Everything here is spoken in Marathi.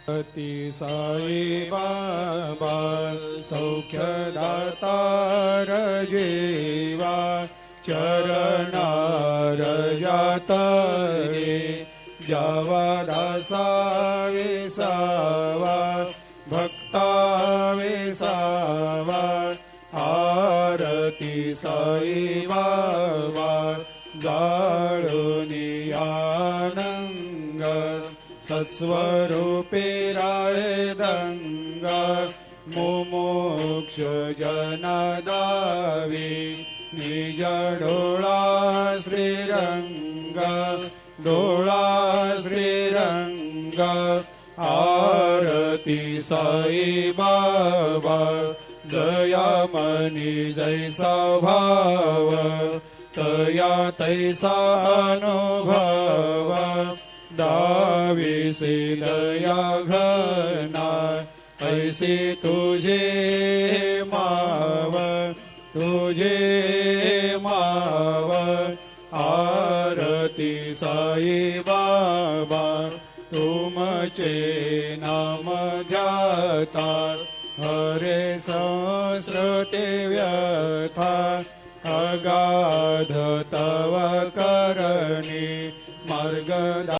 अति साई बाबा सौख्यदातार जेवा चरणार जातरे जावा दासा विसावा भक्ता विसावा आरती साई बाबा जाळुनी आनंग सत्स्वरूपे राय दंग मुमुक्ष जनदावी निज डोळा श्रीरंग डोळा श्रीरंग आरती साई बाबा जया मनी जैसा भाव तया तैसा अनुभव दाविसे दया घना ऐसे तुझे माव आरती साई बाबा तुमचे नाम ध्याता हरे संस्कृते व्यथा अगाध तव करणी मार्ग